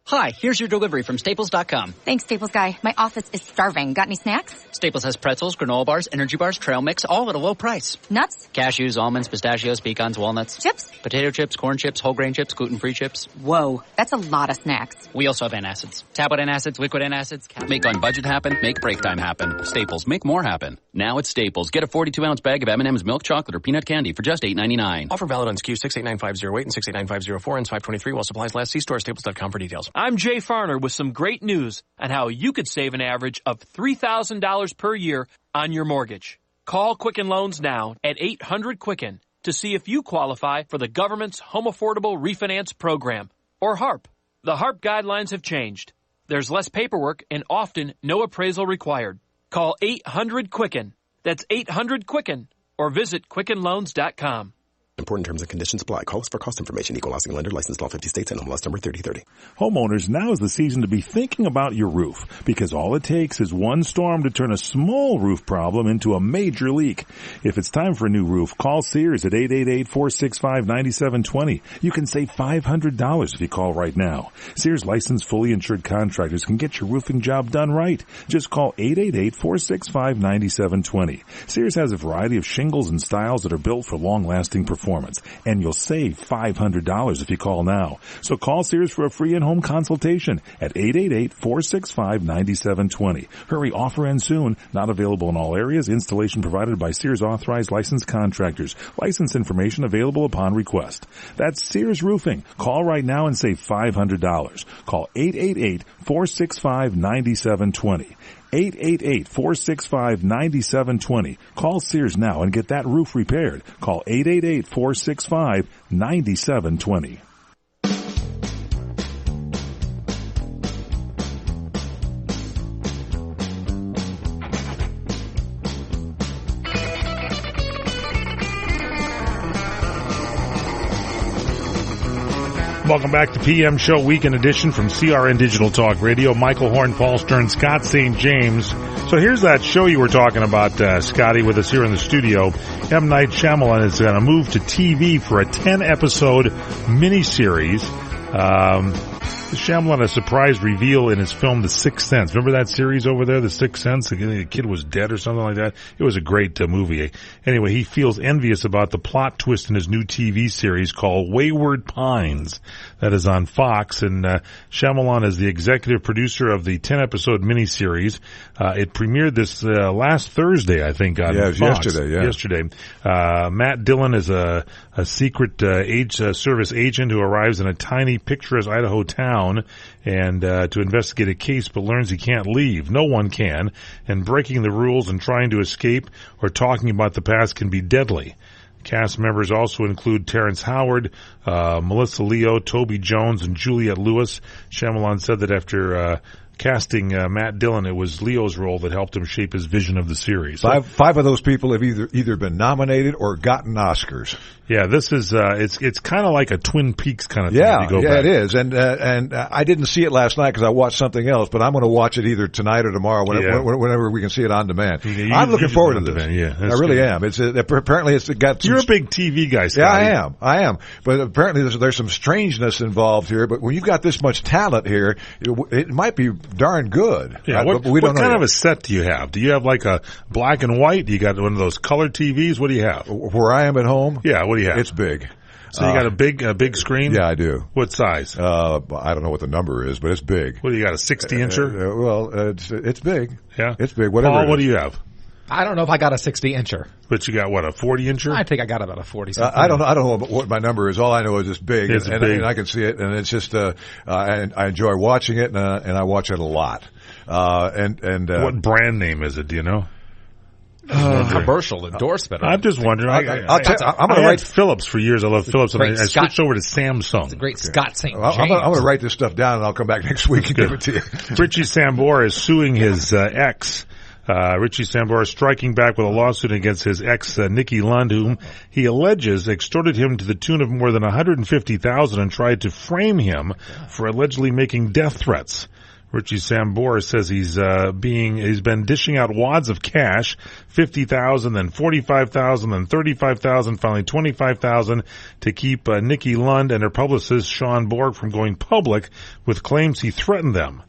Hi, here's your delivery from Staples.com. Thanks, Staples guy. My office is starving. Got any snacks? Staples has pretzels, granola bars, energy bars, trail mix, all at a low price. Nuts? Cashews, almonds, pistachios, pecans, walnuts. Chips? Potato chips, corn chips, whole grain chips, gluten-free chips. Whoa, that's a lot of snacks. We also have antacids. Tablet antacids, liquid antacids. Make on budget happen, make break time happen. Staples, make more happen. Now at Staples, get a 42-ounce bag of M&M's milk chocolate or peanut candy for just $8.99. Offer valid on SKU 689508 and 689504 and 523 while supplies last. See store Staples.com for details. I'm Jay Farner with some great news on how you could save an average of $3,000 per year on your mortgage. Call Quicken Loans now at 800-QUICKEN to see if you qualify for the government's Home Affordable Refinance Program, or HARP. The HARP guidelines have changed. There's less paperwork and often no appraisal required. Call 800-QUICKEN. That's 800-QUICKEN, or visit QuickenLoans.com. Important terms and conditions apply. Call us for cost information. Equal housing lender. Licensed in all 50 states and MLS number 3030. Homeowners, now is the season to be thinking about your roof because all it takes is one storm to turn a small roof problem into a major leak. If it's time for a new roof, call Sears at 888-465-9720. You can save $500 if you call right now. Sears licensed fully insured contractors can get your roofing job done right. Just call 888-465-9720. Sears has a variety of shingles and styles that are built for long-lasting performance. And you'll save $500 if you call now. So call Sears for a free in-home consultation at 888-465-9720. Hurry, offer ends soon. Not available in all areas. Installation provided by Sears authorized licensed contractors. License information available upon request. That's Sears Roofing. Call right now and save $500. Call 888-465-9720. 888-465-9720. Call Sears now and get that roof repaired. Call 888-465-9720. Welcome back to PM Show Weekend Edition from CRN Digital Talk Radio. Michael Horn, Paul Stern, Scott St. James. So here's that show you were talking about, Scotty, with us here in the studio. M. Night Shyamalan is going to move to TV for a 10-episode miniseries. Shyamalan, a surprise reveal in his film The Sixth Sense. Remember that series over there, The Sixth Sense? The kid was dead or something like that. It was a great movie. Anyway, he feels envious about the plot twist in his new TV series called Wayward Pines. That is on Fox, and Shyamalan is the executive producer of the 10-episode miniseries. It premiered this last Thursday, I think, on Fox. Yesterday. Matt Dillon is a secret service agent who arrives in a tiny, picturesque Idaho town and to investigate a case, but learns he can't leave. No one can, and breaking the rules and trying to escape or talking about the past can be deadly. Cast members also include Terrence Howard, Melissa Leo, Toby Jones, and Juliette Lewis. Shyamalan said that after casting Matt Dillon, it was Leo's role that helped him shape his vision of the series. Five of those people have either been nominated or gotten Oscars. Yeah, this is it's kind of like a Twin Peaks kind of thing. Yeah, if you go back. It is. And I didn't see it last night because I watched something else, but I'm going to watch it either tonight or tomorrow whenever we can see it on demand. I'm looking forward to this. Yeah, I really am. Apparently it's got some... You're a big TV guy, Scotty. Yeah, I am. But apparently there's some strangeness involved here. But when you've got this much talent here, it might be darn good. Yeah, what kind of a set do you have? Do you have like a black and white? Do you got one of those color TVs? What do you have? Where I am at home? Yeah, what do you have? It's big. So you got a big screen? Yeah, I do. What size? I don't know what the number is, but it's big. What do you got, a 60-incher? It's big. Yeah? It's big. Whatever. Paul, what do you have? I don't know if I got a 60-incher. But you got what, a 40-incher? I think I got about a 40-something. I don't know what my number is. All I know is it's big, big. And I can see it, and it's just I enjoy watching it, and I watch it a lot. What brand name is it? Do you know? Commercial endorsement. I'm just wondering. I'm going to write Philips for years. I love Philips, and I switched over to Samsung. It's a great Scott St. James. I'm going to write this stuff down, and I'll come back next week and give it to you. Richie Sambora is suing his ex. Richie Sambora is striking back with a lawsuit against his ex, Nikki Lund, whom he alleges extorted him to the tune of more than $150,000 and tried to frame him for allegedly making death threats. Richie Sambora says he's been dishing out wads of cash, $50,000, then $45,000, then $35,000, finally $25,000 to keep Nikki Lund and her publicist Sean Borg from going public with claims he threatened them.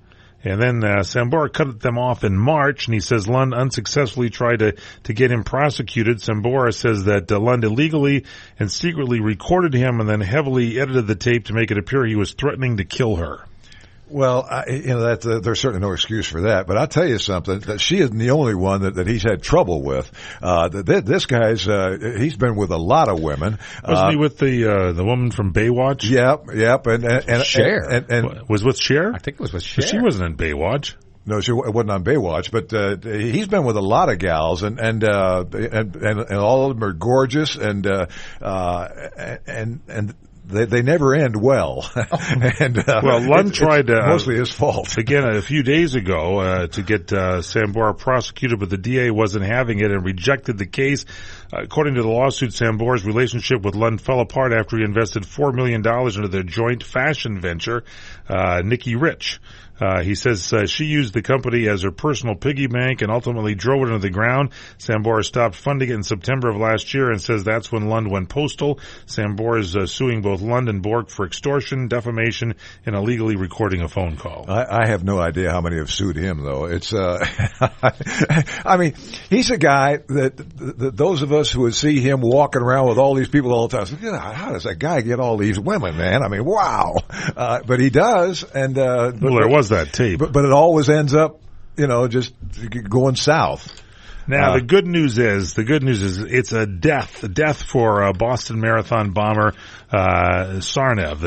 And then Sambora cut them off in March, and he says Lund unsuccessfully tried to get him prosecuted. Sambora says that Lund illegally and secretly recorded him and then heavily edited the tape to make it appear he was threatening to kill her. Well, there's certainly no excuse for that. But I'll tell you something, that she isn't the only one that he's had trouble with. This guy's, he's been with a lot of women. Wasn't he with the woman from Baywatch? Yep. And Cher. And was with Cher? I think it was with Cher. But she wasn't in Baywatch. No, she wasn't on Baywatch, but he's been with a lot of gals, and all of them are gorgeous, and they never end well. Well, Lund tried mostly his fault. Again, a few days ago, to get Sambora prosecuted, but the DA wasn't having it and rejected the case. According to the lawsuit, Sambora's relationship with Lund fell apart after he invested $4 million into their joint fashion venture, Nikki Rich. He says she used the company as her personal piggy bank and ultimately drove it into the ground. Sambora stopped funding it in September of last year and says that's when Lund went postal. Sambora is suing both Lund and Borg for extortion, defamation, and illegally recording a phone call. I have no idea how many have sued him, though. It's I mean, he's a guy that those of us who would see him walking around with all these people all the time, how does that guy get all these women, man? I mean, wow. But he does, and well, there was that tape. But it always ends up, just going south. Now, the good news is it's a death for Boston Marathon bomber Sarnev.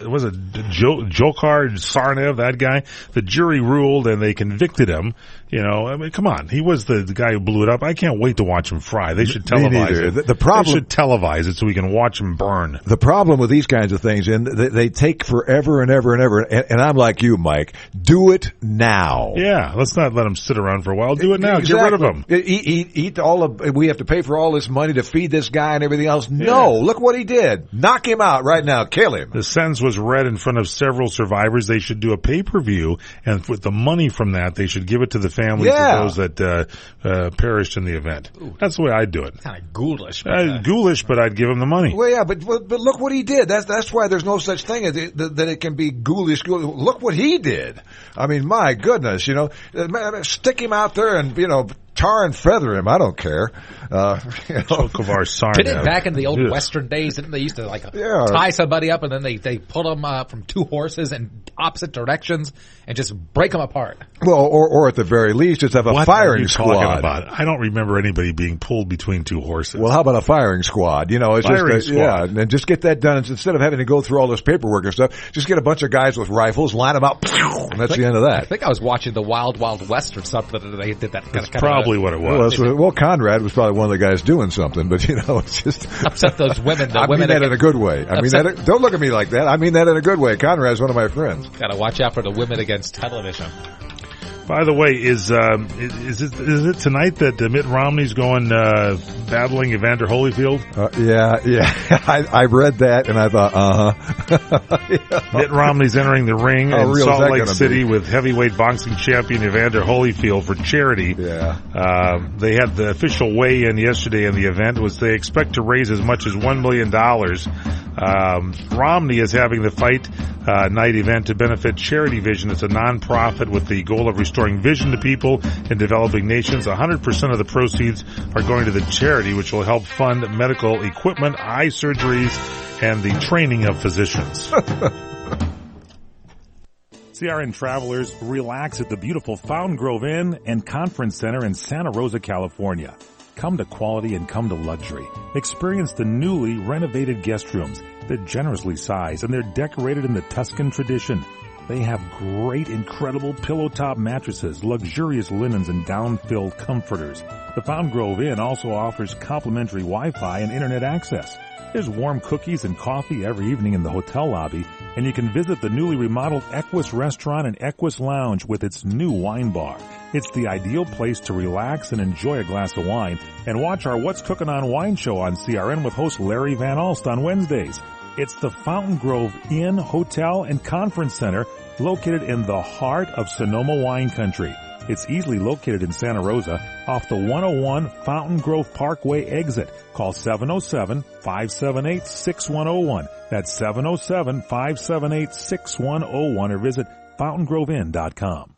Was it Dzhokhar Sarnev, that guy? The jury ruled and they convicted him. I mean, come on. He was the guy who blew it up. I can't wait to watch him fry. They should televise it. The problem, they should televise it so we can watch him burn. The problem with these kinds of things, and they take forever and ever and ever, and I'm like you, Mike. Do it now. Yeah, let's not let him sit around for a while. Do it now. Exactly. Get rid of him. Eat all of. We have to pay for all this money to feed this guy and everything else. No, look what he did. Knock him out right now. Kill him. The sentence was read in front of several survivors. They should do a pay-per-view, and with the money from that, they should give it to the families of those that perished in the event. Ooh. That's the way I'd do it. Kind of ghoulish. Ghoulish, but I'd give him the money. Well, yeah, but look what he did. That's why there's no such thing as that it can be ghoulish. Look what he did. I mean, my goodness, stick him out there and tar and feather him. I don't care. Dzhokhar Sarnev. Did it back in the old Western days? Didn't they used to tie somebody up and then they pull them from two horses in opposite directions and just break them apart? Well, or at the very least, just have a firing squad. Talking about? I don't remember anybody being pulled between two horses. Well, how about a firing squad? It's squad. And just get that done instead of having to go through all this paperwork and stuff. Just get a bunch of guys with rifles, line them up, and that's the end of that. I think I was watching the Wild Wild West or something, and they did that kind of probably what it was. Well, Conrad was probably one of the guys doing something, but it's just upset those women. I mean that in a good way. Don't look at me like that. I mean that in a good way. Conrad's one of my friends. Got to watch out for the women against television. By the way, is it tonight that Mitt Romney's going battling Evander Holyfield? Yeah. I read that and I thought, Mitt Romney's entering the ring in Salt Lake City with heavyweight boxing champion Evander Holyfield for charity. Yeah. They had the official weigh-in yesterday in the event. They expect to raise as much as $1 million. Romney is having the fight night event to benefit Charity Vision. It's a non-profit with the goal of restoring vision to people in developing nations. 100% of the proceeds are going to the charity, which will help fund medical equipment, eye surgeries, and the training of physicians. CRN travelers, relax at the beautiful Fountain Grove Inn and Conference Center in Santa Rosa, California. Come to quality and come to luxury. Experience the newly renovated guest rooms. They're generously sized and they're decorated in the Tuscan tradition. They have great, incredible pillow-top mattresses, luxurious linens, and down-filled comforters. The Fountain Grove Inn also offers complimentary Wi-Fi and internet access. There's warm cookies and coffee every evening in the hotel lobby, and you can visit the newly remodeled Equus Restaurant and Equus Lounge with its new wine bar. It's the ideal place to relax and enjoy a glass of wine and watch our What's Cooking on Wine show on CRN with host Larry Van Alst on Wednesdays. It's the Fountain Grove Inn, Hotel, and Conference Center located in the heart of Sonoma wine country. It's easily located in Santa Rosa off the 101 Fountain Grove Parkway exit. Call 707-578-6101. That's 707-578-6101 or visit fountaingroveinn.com.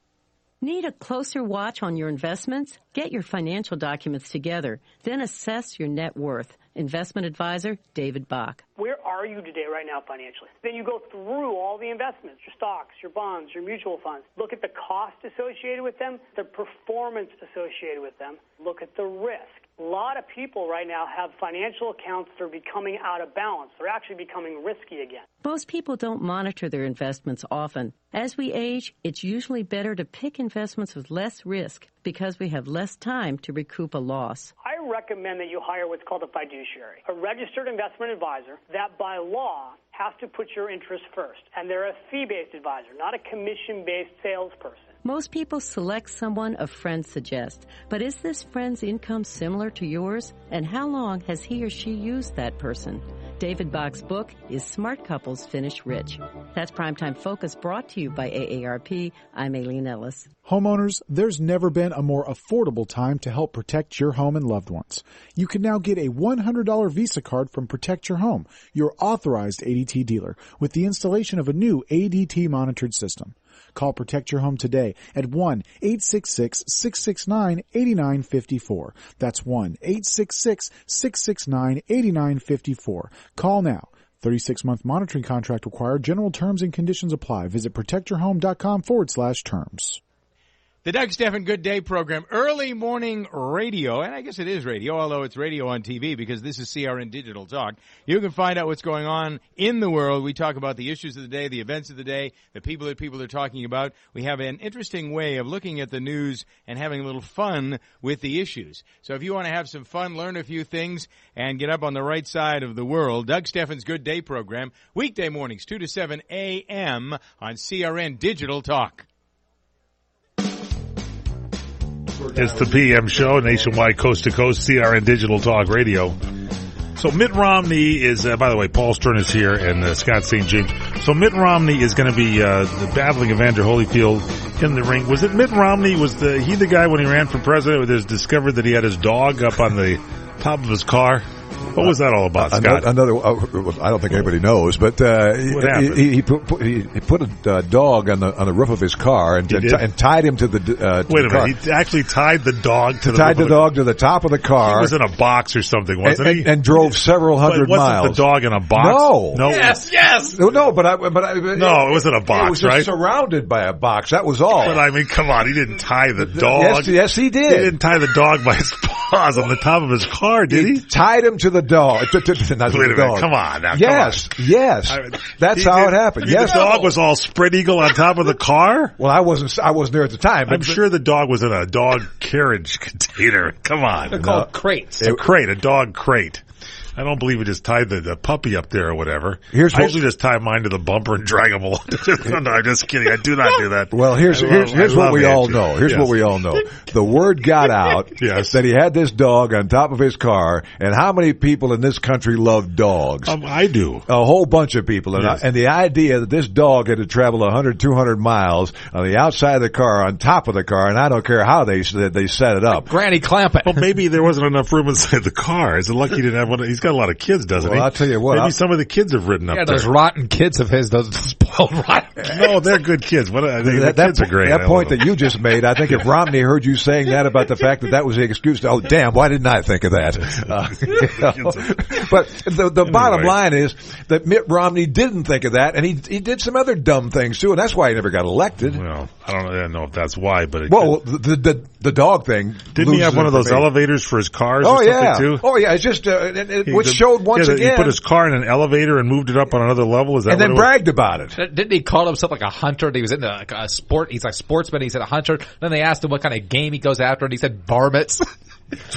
Need a closer watch on your investments? Get your financial documents together, then assess your net worth. Investment advisor David Bach. Where are you today right now financially? Then you go through all the investments, your stocks, your bonds, your mutual funds. Look at the cost associated with them, the performance associated with them. Look at the risk. A lot of people right now have financial accounts that are becoming out of balance. They're actually becoming risky again. Most people don't monitor their investments often. As we age, it's usually better to pick investments with less risk because we have less time to recoup a loss. I recommend that you hire what's called a fiduciary, a registered investment advisor that by law has to put your interests first. And they're a fee-based advisor, not a commission-based salesperson. Most people select someone a friend suggests, but is this friend's income similar to yours? And how long has he or she used that person? David Bach's book is Smart Couples Finish Rich. That's Primetime Focus, brought to you by AARP. I'm Aileen Ellis. Homeowners, there's never been a more affordable time to help protect your home and loved ones. You can now get a $100 Visa card from Protect Your Home, your authorized ADT dealer, with the installation of a new ADT monitored system. Call Protect Your Home today at 1-866-669-8954. That's 1-866-669-8954. Call now. 36-month monitoring contract required. General terms and conditions apply. Visit protectyourhome.com/terms. The Doug Stephan Good Day program, early morning radio, and I guess it is radio, although it's radio on TV because this is CRN Digital Talk. You can find out what's going on in the world. We talk about the issues of the day, the events of the day, the people that people are talking about. We have an interesting way of looking at the news and having a little fun with the issues. So if you want to have some fun, learn a few things, and get up on the right side of the world, Doug Stephan's Good Day program, weekday mornings, 2 to 7 a.m. on CRN Digital Talk. It's the PM show, nationwide, coast to coast, CRN Digital Talk Radio. So Mitt Romney is, by the way, Paul Stern is here and Scott St. James. So Mitt Romney is going to be battling Evander Holyfield in the ring. Was it Mitt Romney? Was he the guy when he ran for president who discovered that he had his dog up on the top of his car? What was that all about, Scott? I don't think anybody knows, but he put a dog on the roof of his car and tied him to the wait a minute. He actually tied the dog to the top of the car. He was in a box or something, wasn't he? And drove several hundred miles. Wasn't the dog in a box? No. Yes. No, no, it wasn't a box, it was right? Just surrounded by a box. That was all. But I mean, come on, he didn't tie the dog. Yes, he did. He didn't tie the dog by his paw. paws on the top of his car, did he? Tied him to the dog. Not to Wait a the minute, dog. come on now. Yes, come on. yes. That's how it happened. Yes. The dog was all spread eagle on top of the car? Well, I wasn't there at the time. I'm sure the dog was in a dog carriage container. Come on. They're called crates. A dog crate. I don't believe we just tied the puppy up there or whatever. I usually just tie mine to the bumper and drag him along. No, I'm just kidding. I do not do that. Well, here's what we all know. Here's what we all know. The word got out that he had this dog on top of his car, and how many people in this country love dogs? I do. A whole bunch of people. And the idea that this dog had to travel 100, 200 miles on the outside of the car, on top of the car, and I don't care how they set it up. Like Granny Clampett. Well, maybe there wasn't enough room inside the car. It's lucky he didn't have one. He's got a lot of kids, doesn't he? I'll tell you what. Maybe some of the kids have ridden up there. Those rotten kids of his, those spoiled rotten kids. No, they're good kids. The kids are great. That point that you just made, I think if Romney heard you saying that about the fact that was the excuse, oh, damn, why didn't I think of that? But the bottom line is that Mitt Romney didn't think of that, and he did some other dumb things, too, and that's why he never got elected. Well, I don't know if that's why, but the dog thing. Didn't he have one of those elevators for his cars or something, too? Oh, yeah. It's just, which showed once again. He put his car in an elevator and moved it up on another level. Is that and then bragged about it. Didn't he call himself like a hunter? He was into like a sport. He's like sportsman. He said a hunter. Then they asked him what kind of game he goes after, and he said varmints.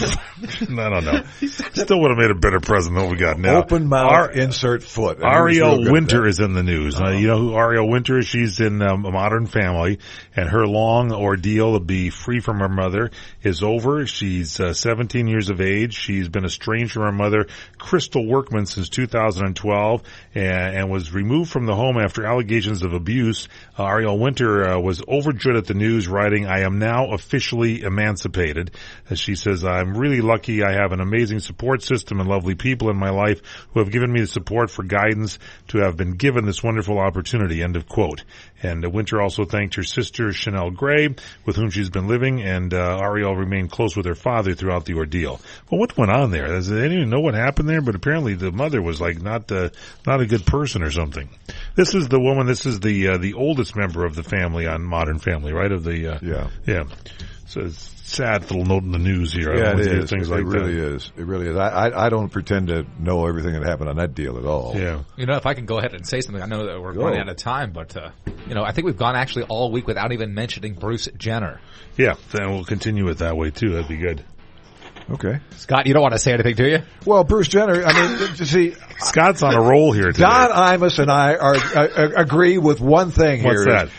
I don't know. Still would have made a better president than what we got now. Open mouth, insert foot. Ariel Winter is in the news. You know who Ariel Winter is? She's in a Modern Family, and her long ordeal to be free from her mother is over. She's 17 years of age. She's been estranged from her mother, Crystal Workman, since 2012, and was removed from the home after allegations of abuse. Ariel Winter was overjoyed at the news, writing, "I am now officially emancipated." As she says, "I'm really lucky. I have an amazing support system and lovely people in my life who have given me the support for guidance to have been given this wonderful opportunity," end of quote. And Winter also thanked her sister, Chanel Gray, with whom she's been living, and Ariel remained close with her father throughout the ordeal. Well, what went on there? Does anyone even know what happened there? But apparently the mother was like not a good person or something. This is the woman, this is the oldest member of the family on Modern Family, right? Yeah. So it's sad little note in the news here. Yeah, it is. Things like it really is. It really is. I don't pretend to know everything that happened on that deal at all. Yeah. You know, if I can go ahead and say something, I know that we're running out of time, but, I think we've gone actually all week without even mentioning Bruce Jenner. Yeah, then we'll continue it that way too. That'd be good. Okay. Scott, you don't want to say anything, do you? Well, Bruce Jenner, I mean, see, Scott's on a roll here today. Don Imus and I agree with one thing here. What's that?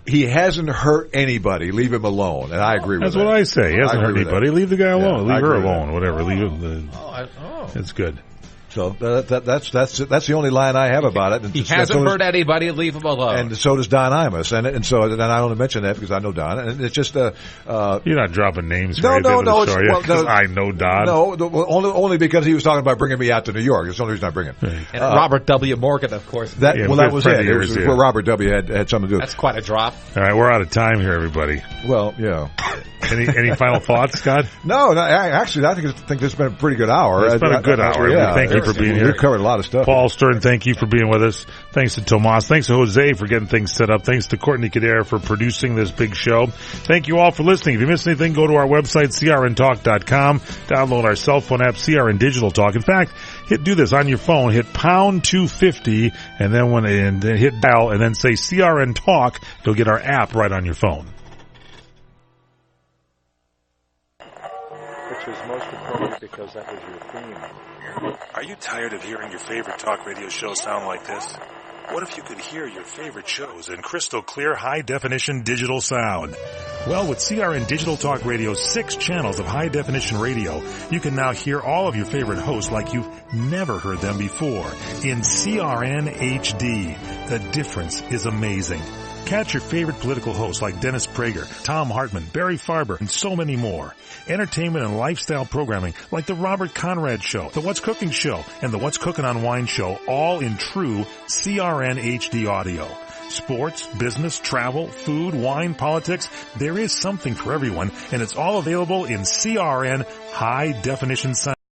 He hasn't hurt anybody. Leave him alone. And I agree with that. That's what I say. He hasn't hurt anybody. Leave the guy alone. Yeah, leave her alone. Whatever. Leave him. It's good. So that's the only line I have about it. And he hasn't hurt anybody. Leave him alone. And so does Don Imus. And so I only mention that because I know Don. And it's just you're not dropping names. No. Because I know Don. No, only because he was talking about bringing me out to New York. That's the only reason I bring it. Right. And Robert W. Morgan, of course. That was it. It was where Robert W. had something to do with it. That's quite a drop. All right, we're out of time here, everybody. Well, yeah. Any final thoughts, Scott? No, actually, I think this has been a pretty good hour. It's been a good hour. Yeah, thank you for being here. We've covered a lot of stuff. Paul Stern, thank you for being with us. Thanks to Tomas. Thanks to Jose for getting things set up. Thanks to Courtney Kadare for producing this big show. Thank you all for listening. If you missed anything, go to our website, crntalk.com. Download our cell phone app, CRN Digital Talk. In fact, do this on your phone. Hit pound 250 and then hit dial and then say CRN Talk. You'll get our app right on your phone. Which was most appropriate because that was your theme. Are you tired of hearing your favorite talk radio show sound like this? What if you could hear your favorite shows in crystal clear, high-definition digital sound? Well, with CRN Digital Talk Radio's 6 channels of high-definition radio, you can now hear all of your favorite hosts like you've never heard them before in CRN HD. The difference is amazing. Catch your favorite political hosts like Dennis Prager, Tom Hartman, Barry Farber, and so many more. Entertainment and lifestyle programming like The Robert Conrad Show, The What's Cooking Show, and The What's Cooking on Wine Show, all in true CRN HD audio. Sports, business, travel, food, wine, politics, there is something for everyone, and it's all available in CRN high definition sound.